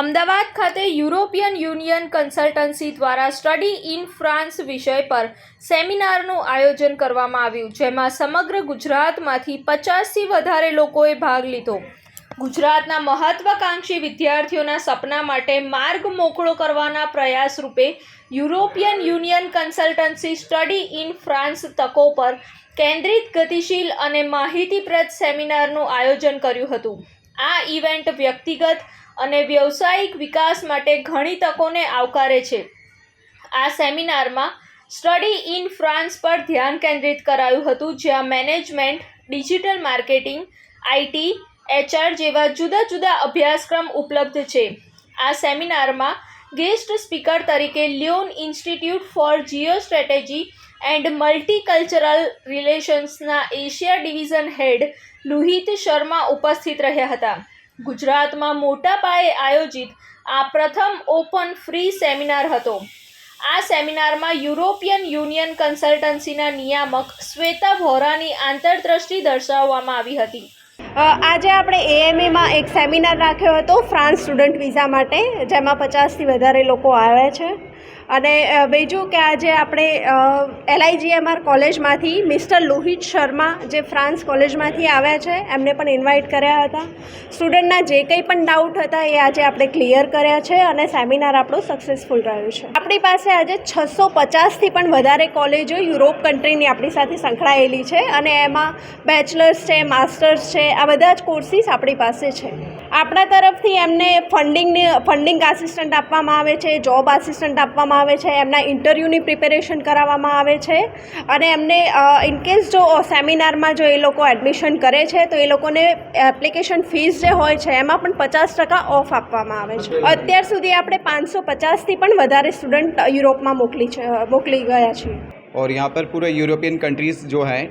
અમદાવાદ ખાતે European union consultancy દ્વારા study in France વિષય પર સેમિનારનું આયોજન કરવામાં આવ્યું, જેમાં સમગ્ર ગુજરાતમાંથી 50થી વધારે લોકોએ ભાગ લીધો. ગુજરાતના મહત્વાકાંક્ષી વિદ્યાર્થીઓના સપના માટે માર્ગ મોકળો કરવાના પ્રયાસ રૂપે European union consultancy study in France તકો પર કેન્દ્રિત ગતિશીલ અને માહિતીપ્રદ સેમિનારનું આયોજન કર્યું હતું. આ ઇવેન્ટ વ્યક્તિગત અને વ્યવસાયિક વિકાસ માટે ઘણી તકોને આવકારે છે. આ સેમિનારમાં સ્ટડી ઇન ફ્રાન્સ પર ધ્યાન કેન્દ્રિત કરાયું હતું, જ્યાં management, digital marketing, IT, HR જેવા જુદા જુદા અભ્યાસક્રમ ઉપલબ્ધ છે. આ સેમિનારમાં ગેસ્ટ સ્પીકર તરીકે Lyon Institute for Geostrategy and Multicultural રિલેશન્સના Asia division head Luhit Sharma ઉપસ્થિત રહ્યા હતા. ગુજરાતમાં મોટા પાયે આયોજિત આ પ્રથમ ઓપન ફ્રી સેમિનાર હતો. આ સેમિનારમાં યુરોપિયન યુનિયન કન્સલ્ટન્સીના નિયામક શ્વેતા વોરાની આંતરદ્રષ્ટિ દર્શાવવામાં આવી હતી. આજે આપણે AMAમાં એક સેમિનાર રાખ્યો હતો ફ્રાન્સ સ્ટુડન્ટ વિઝા માટે, જેમાં 50થી વધારે લોકો આવ્યા છે. અને બીજું કે આજે આપણે LIGMR કોલેજમાંથી મિસ્ટર લુહિત શર્મા, જે ફ્રાન્સ કોલેજમાંથી આવ્યા છે, એમને પણ ઇન્વાઇટ કર્યા હતા. સ્ટુડન્ટના જે કંઈ પણ ડાઉટ હતા એ આજે આપણે ક્લિયર કર્યા છે અને સેમિનાર આપણું સક્સેસફુલ રહ્યું છે. આપણી પાસે આજે 650થી પણ વધારે કોલેજો યુરોપ કન્ટ્રીની આપણી સાથે સંકળાયેલી છે અને એમાં બેચલર્સ છે, માસ્ટર્સ છે, આ બધા જ કોર્સીસ આપણી પાસે છે. આપણા તરફથી એમને ફંડિંગ આસિસ્ટન્ટ આપવામાં આવે છે, જોબ આસિસ્ટન્ટ આપવામાં આવે છે, એમના ઇન્ટરવ્યૂની પ્રિપેરેશન કરાવવામાં આવે છે અને એમને ઇનકેસ જો સેમિનારમાં જો એ લોકો એડમિશન કરે છે તો એ લોકોને એપ્લિકેશન ફીસ જે હોય છે એમાં પણ 50% ઓફ આપવામાં આવે છે. અત્યાર સુધી આપણે 550થી પણ વધારે સ્ટુડન્ટ યુરોપમાં મોકલી ગયા છીએ. और यहाँ पर पूरे यूरोपियन कंट्रीज़ जो हैं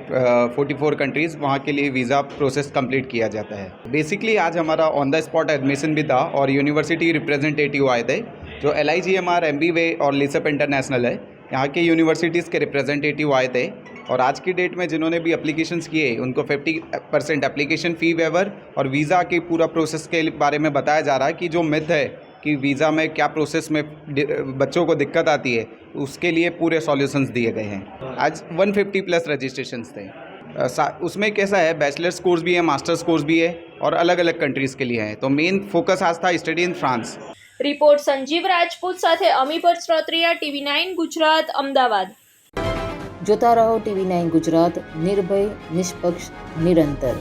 44 कंट्रीज़, वहाँ के लिए वीज़ा प्रोसेस कंप्लीट किया जाता है. बेसिकली आज हमारा ऑन द स्पॉट एडमिशन भी था और यूनिवर्सिटी रिप्रेजेंटेटिव आए थे जो LIGMR, MBWay और लिसप इंटरनेशनल है, यहाँ के यूनिवर्सिटीज़ के रिप्रेजेंटेटिव आए थे. और आज की डेट में जिन्होंने भी एप्लीकेशंस किए उनको 50% एप्लीकेशन फ़ी वेवर और वीज़ा के पूरा प्रोसेस के बारे में बताया जा रहा है कि जो मिथ है कि वीज़ा में क्या प्रोसेस में बच्चों को दिक्कत आती है, उसके लिए पूरे सॉल्यूशंस दिए गए हैं. आज 150+ रजिस्ट्रेशंस थे. उसमें कैसा है, बैचलर्स कोर्स भी है, मास्टर्स कोर्स भी है और अलग अलग कंट्रीज़ के लिए हैं. तो मेन फोकस आज था study in France. Report Sanjeev Rajput સાથે અમીપર સ્ત્રોત્રિયા, TV9 ગુજરાત, અમદાવાદ. જોતા રહો TV9 ગુજરાત, નિર્ભય, નિષ્પક્ષ, નિરંતર.